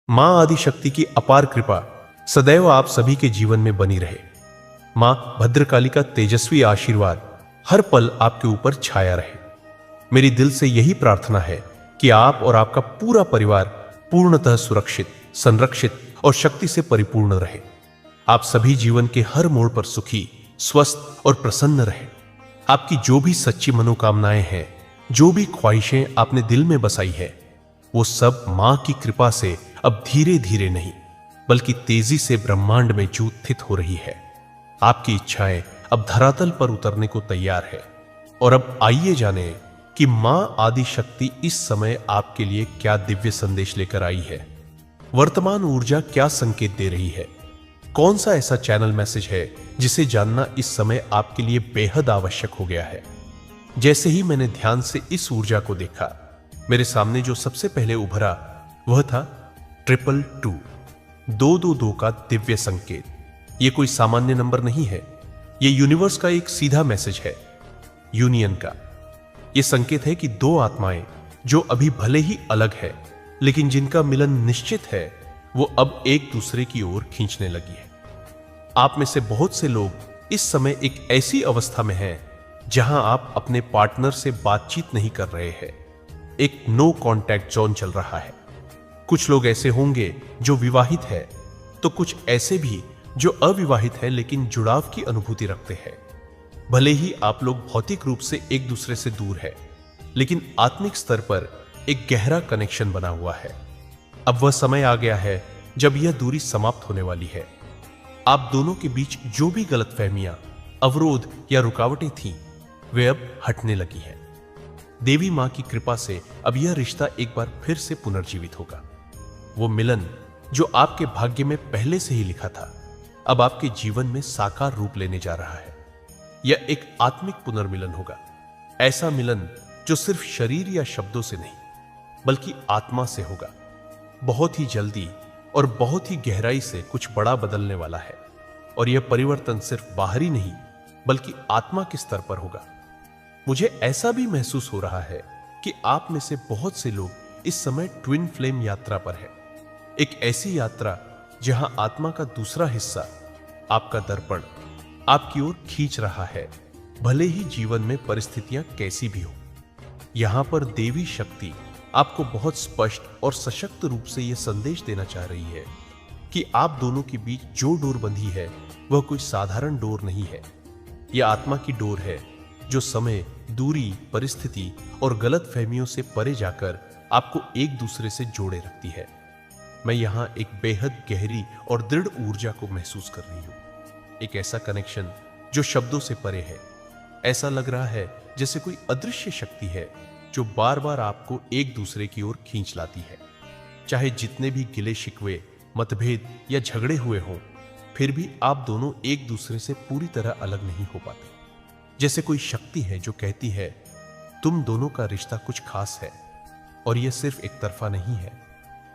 मां आदिशक्ति की अपार कृपा सदैव आप सभी के जीवन में बनी रहे। मां भद्रकाली का तेजस्वी आशीर्वाद हर पल आपके ऊपर छाया रहे। मेरी दिल से यही प्रार्थना है कि आप और आपका पूरा परिवार पूर्णतः सुरक्षित, संरक्षित और शक्ति से परिपूर्ण रहे। आप सभी जीवन के हर मोड़ पर सुखी, स्वस्थ और प्रसन्न रहे। आपकी जो भी सच्ची मनोकामनाएं हैं, जो भी ख्वाहिशें आपने दिल में बसाई है, वो सब मां की कृपा से अब धीरे धीरे नहीं बल्कि तेजी से ब्रह्मांड में जूथित हो रही है। आपकी इच्छाएं अब धरातल पर उतरने को तैयार है। और अब आइए जाने कि मां आदिशक्ति इस समय आपके लिए क्या दिव्य संदेश लेकर आई है। वर्तमान ऊर्जा क्या संकेत दे रही है? कौन सा ऐसा चैनल मैसेज है जिसे जानना इस समय आपके लिए बेहद आवश्यक हो गया है? जैसे ही मैंने ध्यान से इस ऊर्जा को देखा, मेरे सामने जो सबसे पहले उभरा वह था 222, 222 का दिव्य संकेत। यह कोई सामान्य नंबर नहीं है, यह यूनिवर्स का एक सीधा मैसेज है, यूनियन का। यह संकेत है कि दो आत्माएं जो अभी भले ही अलग है लेकिन जिनका मिलन निश्चित है, वो अब एक दूसरे की ओर खींचने लगी है। आप में से बहुत से लोग इस समय एक ऐसी अवस्था में हैं जहां आप अपने पार्टनर से बातचीत नहीं कर रहे हैं। एक नो कॉन्टैक्ट जोन चल रहा है। कुछ लोग ऐसे होंगे जो विवाहित है, तो कुछ ऐसे भी जो अविवाहित है लेकिन जुड़ाव की अनुभूति रखते हैं। भले ही आप लोग भौतिक रूप से एक दूसरे से दूर है, लेकिन आत्मिक स्तर पर एक गहरा कनेक्शन बना हुआ है। अब वह समय आ गया है जब यह दूरी समाप्त होने वाली है। आप दोनों के बीच जो भी गलतफहमियां, अवरोध या रुकावटें थीं, वे अब हटने लगी हैं। देवी मां की कृपा से अब यह रिश्ता एक बार फिर से पुनर्जीवित होगा। वो मिलन जो आपके भाग्य में पहले से ही लिखा था, अब आपके जीवन में साकार रूप लेने जा रहा है। यह एक आत्मिक पुनर्मिलन होगा। ऐसा मिलन जो सिर्फ शरीर या शब्दों से नहीं बल्कि आत्मा से होगा। बहुत ही जल्दी और बहुत ही गहराई से कुछ बड़ा बदलने वाला है। और यह परिवर्तन सिर्फ बाहरी नहीं बल्कि आत्मा के स्तर पर होगा। मुझे ऐसा भी महसूस हो रहा है कि आप में से बहुत से लोग इस समय ट्विन फ्लेम यात्रा पर है। एक ऐसी यात्रा जहां आत्मा का दूसरा हिस्सा, आपका दर्पण, आपकी ओर खींच रहा है, भले ही जीवन में परिस्थितियां कैसी भी हो। यहां पर देवी शक्ति आपको बहुत स्पष्ट और सशक्त रूप से यह संदेश देना चाह रही है कि आप दोनों के बीच जो डोर बंधी है वह कोई साधारण डोर नहीं है। यह आत्मा की डोर है जो समय, दूरी, परिस्थिति और गलतफहमियों से परे जाकर आपको एक दूसरे से जोड़े रखती है। मैं यहां एक बेहद गहरी और दृढ़ ऊर्जा को महसूस कर रही हूं। एक ऐसा कनेक्शन जो शब्दों से परे है। ऐसा लग रहा है जैसे कोई अदृश्य शक्ति है जो बार बार आपको एक दूसरे की ओर खींच लाती है। चाहे जितने भी गिले शिकवे, मतभेद या झगड़े हुए हों, फिर भी आप दोनों एक दूसरे से पूरी तरह अलग नहीं हो पाते। जैसे कोई शक्ति है जो कहती है, तुम दोनों का रिश्ता कुछ खास है। और यह सिर्फ एक तरफा नहीं है,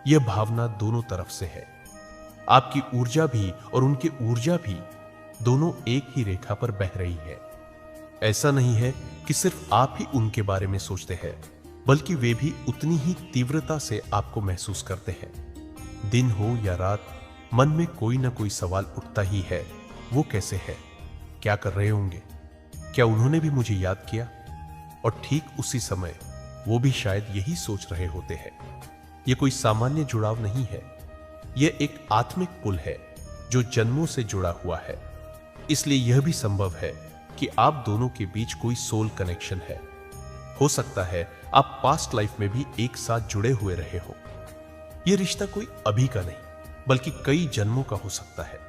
यह भावना दोनों तरफ से है। आपकी ऊर्जा भी और उनकी ऊर्जा भी दोनों एक ही रेखा पर बह रही है। ऐसा नहीं है कि सिर्फ आप ही उनके बारे में सोचते हैं, बल्कि वे भी उतनी ही तीव्रता से आपको महसूस करते हैं। दिन हो या रात, मन में कोई ना कोई सवाल उठता ही है। वो कैसे है? क्या कर रहे होंगे? क्या उन्होंने भी मुझे याद किया? और ठीक उसी समय वो भी शायद यही सोच रहे होते हैं। यह कोई सामान्य जुड़ाव नहीं है, यह एक आत्मिक पुल है जो जन्मों से जुड़ा हुआ है। इसलिए यह भी संभव है कि आप दोनों के बीच कोई सोल कनेक्शन है। हो सकता है आप पास्ट लाइफ में भी एक साथ जुड़े हुए रहे हो। यह रिश्ता कोई अभी का नहीं बल्कि कई जन्मों का हो सकता है।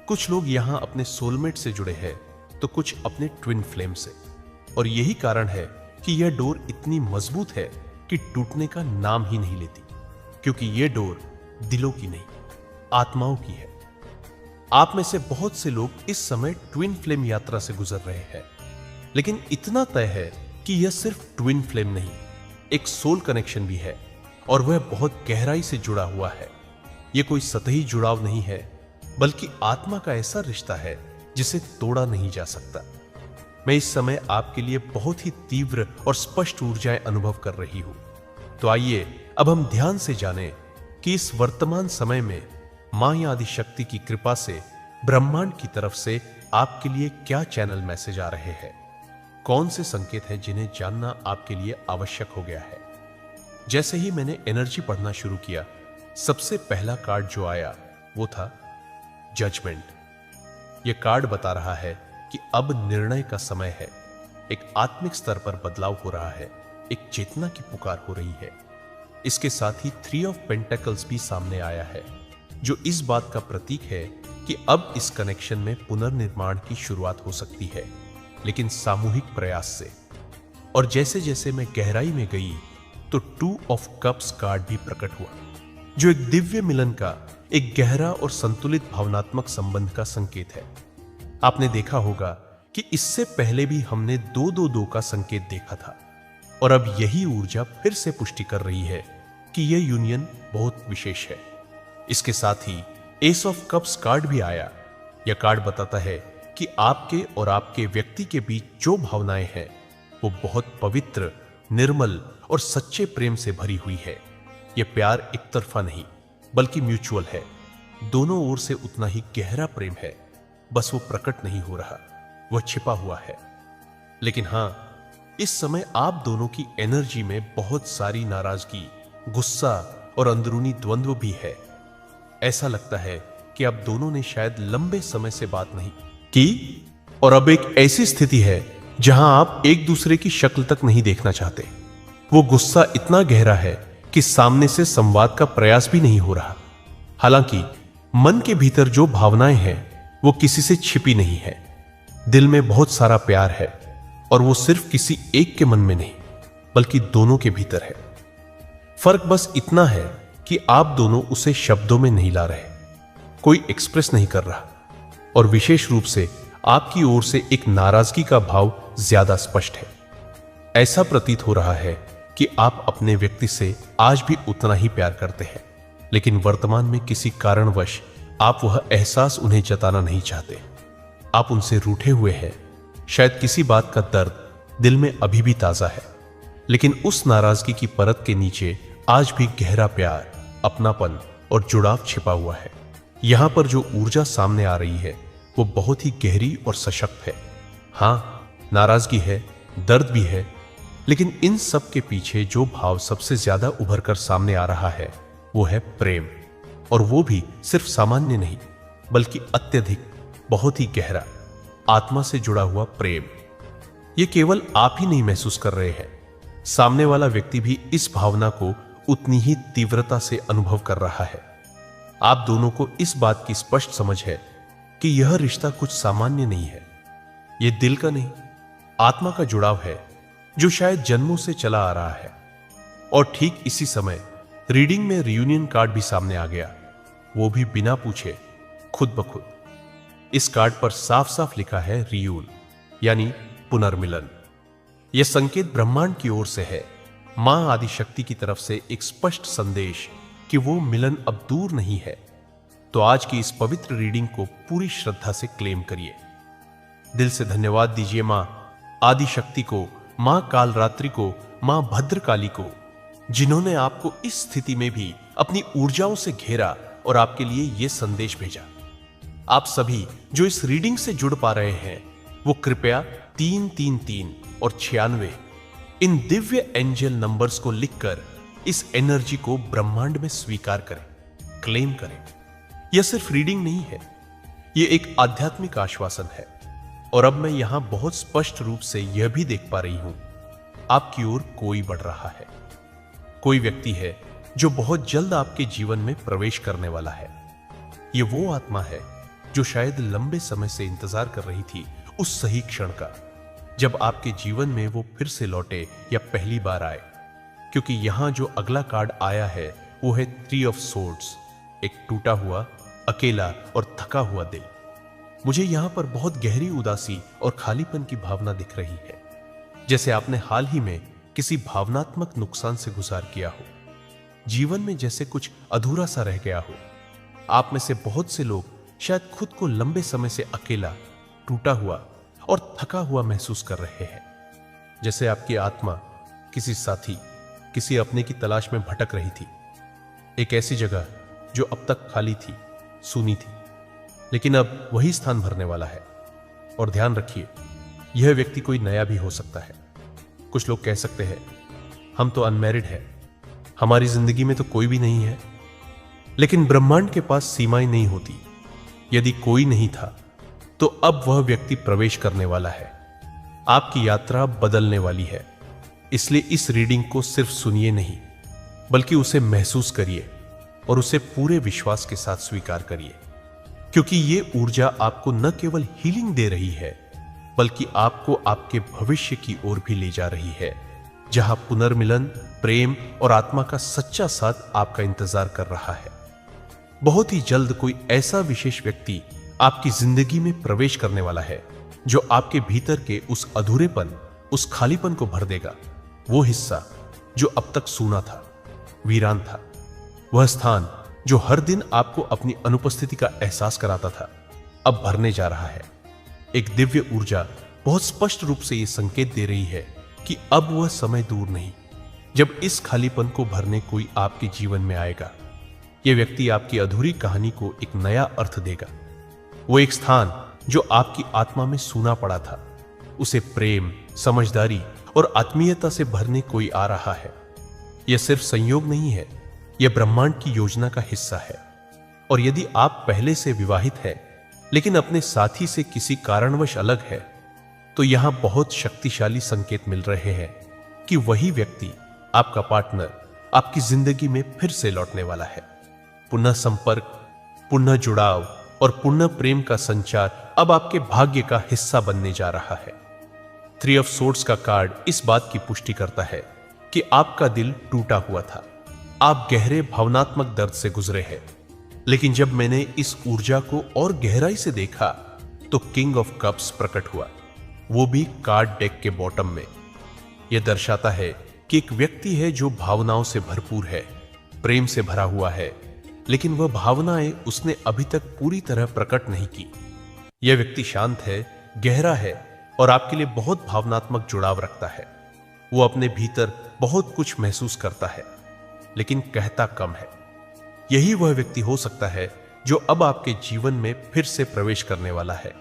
कुछ लोग यहां अपने सोलमेट से जुड़े हैं, तो कुछ अपने ट्विन फ्लेम से। और यही कारण है कि यह डोर इतनी मजबूत है कि टूटने का नाम ही नहीं लेती, क्योंकि यह डोर दिलों की नहीं, आत्माओं की है। आप में से बहुत से लोग इस समय ट्विन फ्लेम यात्रा से गुजर रहे हैं, लेकिन इतना तय है कि यह सिर्फ ट्विन फ्लेम नहीं, एक सोल कनेक्शन भी है। और वह बहुत गहराई से जुड़ा हुआ है। यह कोई सतही जुड़ाव नहीं है, बल्कि आत्मा का ऐसा रिश्ता है जिसे तोड़ा नहीं जा सकता। मैं इस समय आपके लिए बहुत ही तीव्र और स्पष्ट ऊर्जाएं अनुभव कर रही हूं। तो आइए अब हम ध्यान से जानें कि इस वर्तमान समय में मां या आदिशक्ति की कृपा से ब्रह्मांड की तरफ से आपके लिए क्या चैनल मैसेज आ रहे हैं, कौन से संकेत हैं जिन्हें जानना आपके लिए आवश्यक हो गया है। जैसे ही मैंने एनर्जी पढ़ना शुरू किया, सबसे पहला कार्ड जो आया वो था जजमेंट। यह कार्ड बता रहा है कि अब निर्णय का समय है। एक आत्मिक स्तर पर बदलाव हो रहा है, एक चेतना की पुकार हो रही है। इसके साथ ही 3 ऑफ पेंटेकल्स भी सामने आया है, जो इस बात का प्रतीक है कि अब इस कनेक्शन में पुनर्निर्माण की शुरुआत हो सकती है, लेकिन सामूहिक प्रयास से। और जैसे जैसे मैं गहराई में गई तो 2 ऑफ कप्स कार्ड भी प्रकट हुआ, जो एक दिव्य मिलन का, एक गहरा और संतुलित भावनात्मक संबंध का संकेत है। आपने देखा होगा कि इससे पहले भी हमने 2-2-2 का संकेत देखा था, और अब यही ऊर्जा फिर से पुष्टि कर रही है कि यह यूनियन बहुत विशेष है। इसके साथ ही एस ऑफ कप्स कार्ड भी आया। यह कार्ड बताता है कि आपके और आपके व्यक्ति के बीच जो भावनाएं हैं वो बहुत पवित्र, निर्मल और सच्चे प्रेम से भरी हुई है। यह प्यार एक तरफा नहीं बल्कि म्यूचुअल है। दोनों ओर से उतना ही गहरा प्रेम है, बस वो प्रकट नहीं हो रहा, वह छिपा हुआ है। लेकिन हां, इस समय आप दोनों की एनर्जी में बहुत सारी नाराजगी, गुस्सा और अंदरूनी द्वंद्व भी है। ऐसा लगता है कि आप दोनों ने शायद लंबे समय से बात नहीं की, और अब एक ऐसी स्थिति है जहां आप एक दूसरे की शक्ल तक नहीं देखना चाहते। वो गुस्सा इतना गहरा है कि सामने से संवाद का प्रयास भी नहीं हो रहा। हालांकि मन के भीतर जो भावनाएं हैं वो किसी से छिपी नहीं है। दिल में बहुत सारा प्यार है, और वो सिर्फ किसी एक के मन में नहीं बल्कि दोनों के भीतर है। फर्क बस इतना है कि आप दोनों उसे शब्दों में नहीं ला रहे, कोई एक्सप्रेस नहीं कर रहा, और विशेष रूप से आपकी ओर से एक नाराजगी का भाव ज्यादा स्पष्ट है। ऐसा प्रतीत हो रहा है कि आप अपने व्यक्ति से आज भी उतना ही प्यार करते हैं, लेकिन वर्तमान में किसी कारणवश आप वह एहसास उन्हें जताना नहीं चाहते। आप उनसे रूठे हुए हैं। शायद किसी बात का दर्द दिल में अभी भी ताजा है, लेकिन उस नाराजगी की परत के नीचे आज भी गहरा प्यार, अपनापन और जुड़ाव छिपा हुआ है। यहां पर जो ऊर्जा सामने आ रही है वो बहुत ही गहरी और सशक्त है। हां, नाराजगी है, दर्द भी है, लेकिन इन सब के पीछे जो भाव सबसे ज्यादा उभर कर सामने आ रहा है वो है प्रेम। और वो भी सिर्फ सामान्य नहीं बल्कि अत्यधिक, बहुत ही गहरा, आत्मा से जुड़ा हुआ प्रेम। ये केवल आप ही नहीं महसूस कर रहे हैं, सामने वाला व्यक्ति भी इस भावना को उतनी ही तीव्रता से अनुभव कर रहा है। आप दोनों को इस बात की स्पष्ट समझ है कि यह रिश्ता कुछ सामान्य नहीं है। यह दिल का नहीं, आत्मा का जुड़ाव है जो शायद जन्मों से चला आ रहा है। और ठीक इसी समय रीडिंग में रियूनियन कार्ड भी सामने आ गया, वो भी बिना पूछे, खुद ब खुद। इस कार्ड पर साफ साफ लिखा है रियून, यानी पुनर्मिलन। यह संकेत ब्रह्मांड की ओर से है, मां आदिशक्ति की तरफ से एक स्पष्ट संदेश कि वो मिलन अब दूर नहीं है। तो आज की इस पवित्र रीडिंग को पूरी श्रद्धा से क्लेम करिए। दिल से धन्यवाद दीजिए मां आदिशक्ति को, मां कालरात्रि को, मां भद्रकाली को, जिन्होंने आपको इस स्थिति में भी अपनी ऊर्जाओं से घेरा और आपके लिए यह संदेश भेजा। आप सभी जो इस रीडिंग से जुड़ पा रहे हैं वो कृपया 333 और 96 इन दिव्य एंजल नंबर्स को लिखकर इस एनर्जी को ब्रह्मांड में स्वीकार करें, क्लेम करें। यह सिर्फ रीडिंग नहीं है, यह एक आध्यात्मिक आश्वासन है। और अब मैं यहां बहुत स्पष्ट रूप से यह भी देख पा रही हूं, आपकी ओर कोई बढ़ रहा है। कोई व्यक्ति है जो बहुत जल्द आपके जीवन में प्रवेश करने वाला है। यह वो आत्मा है जो शायद लंबे समय से इंतजार कर रही थी उस सही क्षण का, जब आपके जीवन में वो फिर से लौटे या पहली बार आए। क्योंकि यहां जो अगला कार्ड आया है वो है 3 ऑफ सोर्ड्स, एक टूटा हुआ, अकेला और थका हुआ दिल। मुझे यहां पर बहुत गहरी उदासी और खालीपन की भावना दिख रही है, जैसे आपने हाल ही में किसी भावनात्मक नुकसान से गुजार किया हो। जीवन में जैसे कुछ अधूरा सा रह गया हो। आप में से बहुत से लोग शायद खुद को लंबे समय से अकेला, टूटा हुआ और थका हुआ महसूस कर रहे हैं, जैसे आपकी आत्मा किसी साथी, किसी अपने की तलाश में भटक रही थी। एक ऐसी जगह जो अब तक खाली थी, सूनी थी, लेकिन अब वही स्थान भरने वाला है। और ध्यान रखिए, यह व्यक्ति कोई नया भी हो सकता है। कुछ लोग कह सकते हैं, हम तो अनमैरिड हैं, हमारी जिंदगी में तो कोई भी नहीं है। लेकिन ब्रह्मांड के पास सीमाएं नहीं होती। यदि कोई नहीं था तो अब वह व्यक्ति प्रवेश करने वाला है। आपकी यात्रा बदलने वाली है। इसलिए इस रीडिंग को सिर्फ सुनिए नहीं, बल्कि उसे महसूस करिए और उसे पूरे विश्वास के साथ स्वीकार करिए, क्योंकि यह ऊर्जा आपको न केवल हीलिंग दे रही है, बल्कि आपको आपके भविष्य की ओर भी ले जा रही है, जहां पुनर्मिलन, प्रेम और आत्मा का सच्चा साथ आपका इंतजार कर रहा है। बहुत ही जल्द कोई ऐसा विशेष व्यक्ति आपकी जिंदगी में प्रवेश करने वाला है, जो आपके भीतर के उस अधूरेपन, उस खालीपन को भर देगा। वो हिस्सा जो अब तक सूना था, वीरान था, वह स्थान जो हर दिन आपको अपनी अनुपस्थिति का एहसास कराता था, अब भरने जा रहा है। एक दिव्य ऊर्जा बहुत स्पष्ट रूप से यह संकेत दे रही है कि अब वह समय दूर नहीं, जब इस खालीपन को भरने कोई आपके जीवन में आएगा। यह व्यक्ति आपकी अधूरी कहानी को एक नया अर्थ देगा। वो एक स्थान जो आपकी आत्मा में सूना पड़ा था, उसे प्रेम, समझदारी और आत्मीयता से भरने कोई आ रहा है। यह सिर्फ संयोग नहीं है, यह ब्रह्मांड की योजना का हिस्सा है। और यदि आप पहले से विवाहित हैं, लेकिन अपने साथी से किसी कारणवश अलग है, तो यहां बहुत शक्तिशाली संकेत मिल रहे हैं कि वही व्यक्ति, आपका पार्टनर, आपकी जिंदगी में फिर से लौटने वाला है। पुनः संपर्क, पुनः जुड़ाव और पुनः प्रेम का संचार अब आपके भाग्य का हिस्सा बनने जा रहा है। 3 ऑफ सोर्ड्स का कार्ड इस बात की पुष्टि करता है कि आपका दिल टूटा हुआ था। आप गहरे भावनात्मक दर्द से गुजरे हैं। लेकिन जब मैंने इस ऊर्जा को और गहराई से देखा, तो किंग ऑफ कप्स प्रकट हुआ, वो भी कार्ड डेक के बॉटम में। यह दर्शाता है कि एक व्यक्ति है जो भावनाओं से भरपूर है, प्रेम से भरा हुआ है, लेकिन वह भावनाएं उसने अभी तक पूरी तरह प्रकट नहीं की। यह व्यक्ति शांत है, गहरा है और आपके लिए बहुत भावनात्मक जुड़ाव रखता है। वो अपने भीतर बहुत कुछ महसूस करता है, लेकिन कहता कम है। यही वह व्यक्ति हो सकता है जो अब आपके जीवन में फिर से प्रवेश करने वाला है,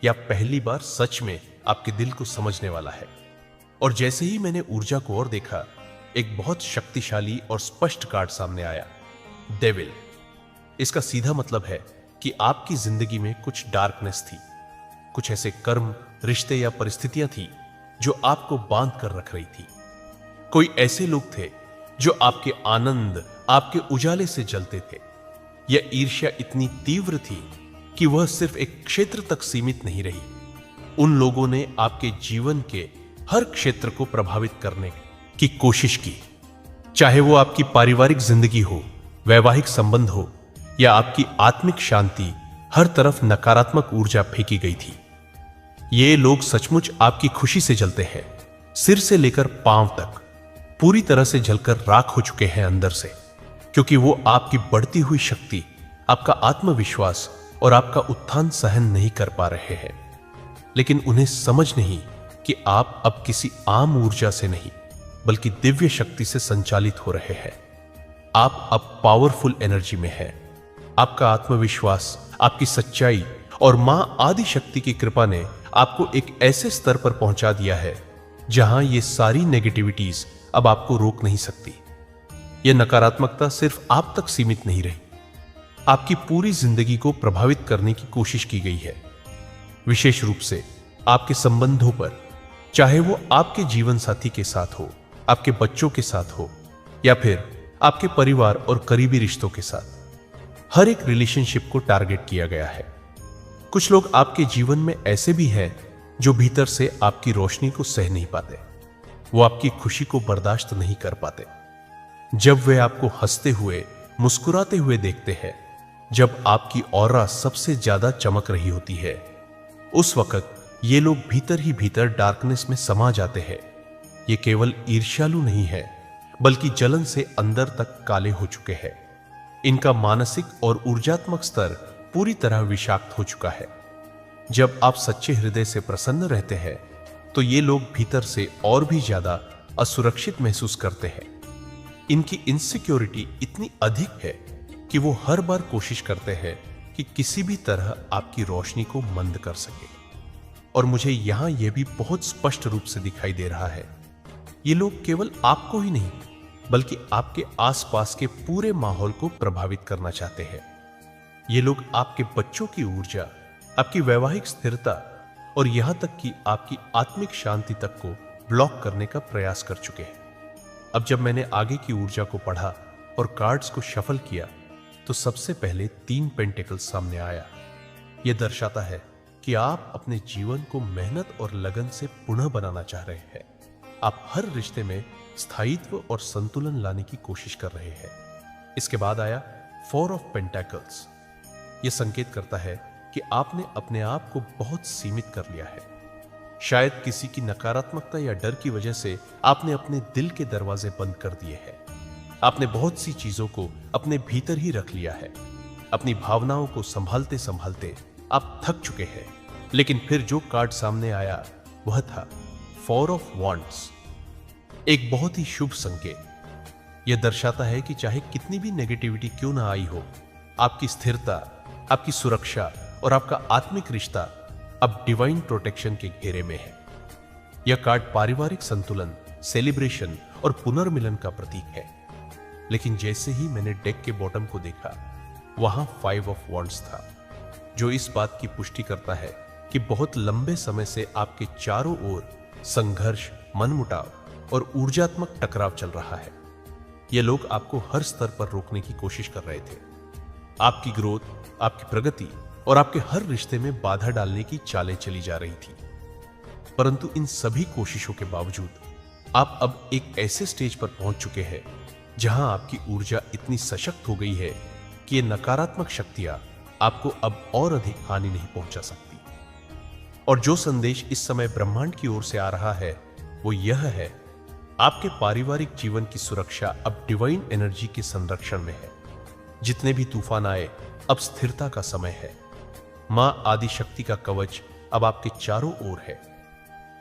या पहली बार सच में आपके दिल को समझने वाला है। और जैसे ही मैंने ऊर्जा को और देखा, एक बहुत शक्तिशाली और स्पष्ट कार्ड सामने आया, डेविल। इसका सीधा मतलब है कि आपकी जिंदगी में कुछ डार्कनेस थी, कुछ ऐसे कर्म, रिश्ते या परिस्थितियां थी जो आपको बांध कर रख रही थी। कोई ऐसे लोग थे जो आपके आनंद, आपके उजाले से जलते थे। यह ईर्ष्या इतनी तीव्र थी कि वह सिर्फ एक क्षेत्र तक सीमित नहीं रही। उन लोगों ने आपके जीवन के हर क्षेत्र को प्रभावित करने की कोशिश की, चाहे वो आपकी पारिवारिक जिंदगी हो, वैवाहिक संबंध हो या आपकी आत्मिक शांति। हर तरफ नकारात्मक ऊर्जा फेंकी गई थी। ये लोग सचमुच आपकी खुशी से जलते हैं, सिर से लेकर पांव तक पूरी तरह से जलकर राख हो चुके हैं अंदर से, क्योंकि वो आपकी बढ़ती हुई शक्ति, आपका आत्मविश्वास और आपका उत्थान सहन नहीं कर पा रहे हैं। लेकिन उन्हें समझ नहीं कि आप अब किसी आम ऊर्जा से नहीं, बल्कि दिव्य शक्ति से संचालित हो रहे हैं। आप अब पावरफुल एनर्जी में हैं। आपका आत्मविश्वास, आपकी सच्चाई और मां आदि शक्ति की कृपा ने आपको एक ऐसे स्तर पर पहुंचा दिया है जहां ये सारी नेगेटिविटीज अब आपको रोक नहीं सकती। यह नकारात्मकता सिर्फ आप तक सीमित नहीं रही, आपकी पूरी जिंदगी को प्रभावित करने की कोशिश की गई है। विशेष रूप से आपके संबंधों पर, चाहे वो आपके जीवन साथी के साथ हो, आपके बच्चों के साथ हो या फिर आपके परिवार और करीबी रिश्तों के साथ। हर एक रिलेशनशिप को टारगेट किया गया है। कुछ लोग आपके जीवन में ऐसे भी हैं जो भीतर से आपकी रोशनी को सह नहीं पाते। वो आपकी खुशी को बर्दाश्त नहीं कर पाते। जब वे आपको हंसते हुए, मुस्कुराते हुए देखते हैं, जब आपकी ऑरा सबसे ज्यादा चमक रही होती है, उस वक्त ये लोग भीतर ही भीतर डार्कनेस में समा जाते हैं। ये केवल ईर्ष्यालु नहीं है, बल्कि जलन से अंदर तक काले हो चुके हैं। इनका मानसिक और ऊर्जात्मक स्तर पूरी तरह विषाक्त हो चुका है। जब आप सच्चे हृदय से प्रसन्न रहते हैं, तो ये लोग भीतर से और भी ज्यादा असुरक्षित महसूस करते हैं। इनकी इनसिक्योरिटी इतनी अधिक है कि वो हर बार कोशिश करते हैं कि किसी भी तरह आपकी रोशनी को मंद कर सके। और मुझे यहां यह भी बहुत स्पष्ट रूप से दिखाई दे रहा है, ये लोग केवल आपको ही नहीं बल्कि आपके आसपास के पूरे माहौल को प्रभावित करना चाहते हैं। ये लोग आपके बच्चों की ऊर्जा, आपकी वैवाहिक स्थिरता और यहां तक कि आपकी आत्मिक शांति तक को ब्लॉक करने का प्रयास कर चुके हैं। अब जब मैंने आगे की ऊर्जा को पढ़ा और कार्ड्स को शफल किया तो सबसे पहले 3 पेंटिकल्स सामने आया। यह दर्शाता है कि आप अपने जीवन को मेहनत और लगन से पुनः बनाना चाह रहे हैं। आप हर रिश्ते में स्थायित्व और संतुलन लाने की कोशिश कर रहे हैं। इसके बाद आया 4 ऑफ पेंटिकल्स। यह संकेत करता है कि आपने अपने आप को बहुत सीमित कर लिया है। शायद किसी की नकारात्मकता या डर की वजह से आपने अपने दिल के दरवाजे बंद कर दिए हैं। आपने बहुत सी चीजों को अपने भीतर ही रख लिया है। अपनी भावनाओं को संभालते संभालते आप थक चुके हैं। लेकिन फिर जो कार्ड सामने आया वह था 4 ऑफ वॉन्ड्स, एक बहुत ही शुभ संकेत। यह दर्शाता है कि चाहे कितनी भी नेगेटिविटी क्यों ना आई हो, आपकी स्थिरता, आपकी सुरक्षा और आपका आत्मिक रिश्ता अब डिवाइन प्रोटेक्शन के घेरे में है। यह कार्ड पारिवारिक संतुलन, सेलिब्रेशन और पुनर्मिलन का प्रतीक है। लेकिन जैसे ही मैंने डेक के बॉटम को देखा, वहां 5 ऑफ वॉन्ड्स था, जो इस बात की पुष्टि करता है कि बहुत लंबे समय से आपके चारों ओर संघर्ष, मनमुटाव और ऊर्जात्मक टकराव चल रहा है। ये लोग आपको हर स्तर पर रोकने की कोशिश कर रहे थे। आपकी ग्रोथ, आपकी प्रगति और आपके हर रिश्ते में बाधा डालने की चालें चली जा रही थी। परंतु इन सभी कोशिशों के बावजूद आप अब एक ऐसे स्टेज पर पहुंच चुके हैं जहां आपकी ऊर्जा इतनी सशक्त हो गई है कि ये नकारात्मक शक्तियां आपको अब और अधिक हानि नहीं पहुंचा सकती। और जो संदेश इस समय ब्रह्मांड की ओर से आ रहा है वो यह है, आपके पारिवारिक जीवन की सुरक्षा अब डिवाइन एनर्जी के संरक्षण में है। जितने भी तूफान आए, अब स्थिरता का समय है। मां आदि शक्ति का कवच अब आपके चारों ओर है।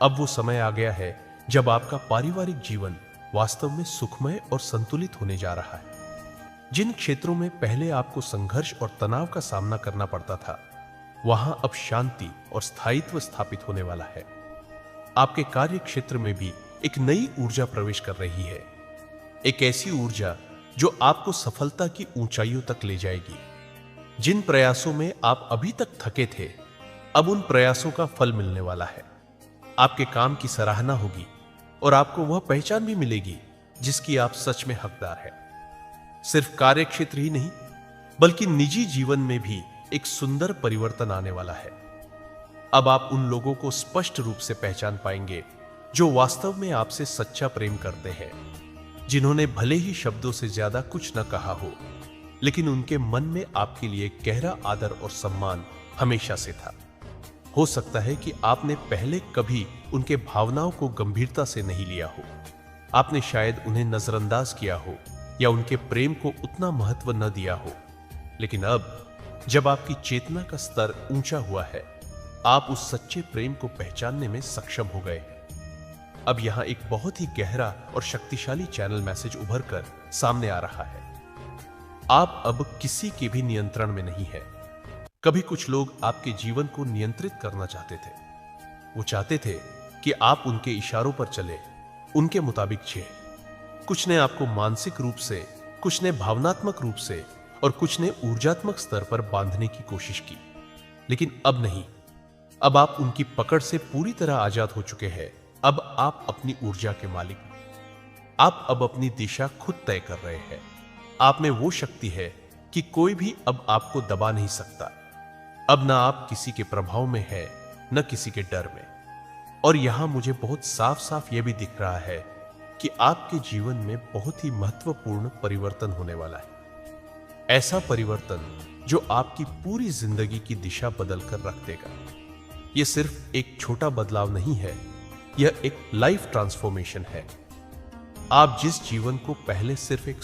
अब वो समय आ गया है जब आपका पारिवारिक जीवन वास्तव में सुखमय और संतुलित होने जा रहा है। जिन क्षेत्रों में पहले आपको संघर्ष और तनाव का सामना करना पड़ता था, वहां अब शांति और स्थायित्व स्थापित होने वाला है। आपके कार्य क्षेत्र में भी एक नई ऊर्जा प्रवेश कर रही है, एक ऐसी ऊर्जा जो आपको सफलता की ऊंचाइयों तक ले जाएगी। जिन प्रयासों में आप अभी तक थके थे, अब उन प्रयासों का फल मिलने वाला है। आपके काम की सराहना होगी और आपको वह पहचान भी मिलेगी जिसकी आप सच में हकदार हैं। सिर्फ कार्य क्षेत्र ही नहीं, बल्कि निजी जीवन में भी एक सुंदर परिवर्तन आने वाला है। अब आप उन लोगों को स्पष्ट रूप से पहचान पाएंगे जो वास्तव में आपसे सच्चा प्रेम करते हैं, जिन्होंने भले ही शब्दों से ज्यादा कुछ न कहा हो, लेकिन उनके मन में आपके लिए गहरा आदर और सम्मान हमेशा से था। हो सकता है कि आपने पहले कभी उनके भावनाओं को गंभीरता से नहीं लिया हो, आपने शायद उन्हें नजरअंदाज किया हो या उनके प्रेम को उतना महत्व न दिया हो। लेकिन अब जब आपकी चेतना का स्तर ऊंचा हुआ है, आप उस सच्चे प्रेम को पहचानने में सक्षम हो गए हैं। अब यहां एक बहुत ही गहरा और शक्तिशाली चैनल मैसेज उभर कर सामने आ रहा है। आप अब किसी के भी नियंत्रण में नहीं है। कभी कुछ लोग आपके जीवन को नियंत्रित करना चाहते थे। वो चाहते थे कि आप उनके इशारों पर चले, उनके मुताबिक जिए। कुछ ने आपको मानसिक रूप से, कुछ ने भावनात्मक रूप से और कुछ ने ऊर्जात्मक स्तर पर बांधने की कोशिश की। लेकिन अब नहीं। अब आप उनकी पकड़ से पूरी तरह आजाद हो चुके हैं। अब आप अपनी ऊर्जा के मालिक हैं। आप अब अपनी दिशा खुद तय कर रहे हैं। आप में वो शक्ति है कि कोई भी अब आपको दबा नहीं सकता। अब ना आप किसी के प्रभाव में है, न किसी के डर में। और यहां मुझे बहुत साफ साफ यह भी दिख रहा है कि आपके जीवन में बहुत ही महत्वपूर्ण परिवर्तन होने वाला है। ऐसा परिवर्तन जो आपकी पूरी जिंदगी की दिशा बदल कर रख देगा। यह सिर्फ एक छोटा बदलाव नहीं है, यह एक लाइफ ट्रांसफॉर्मेशन है। आप जिस जीवन को पहले सिर्फ एक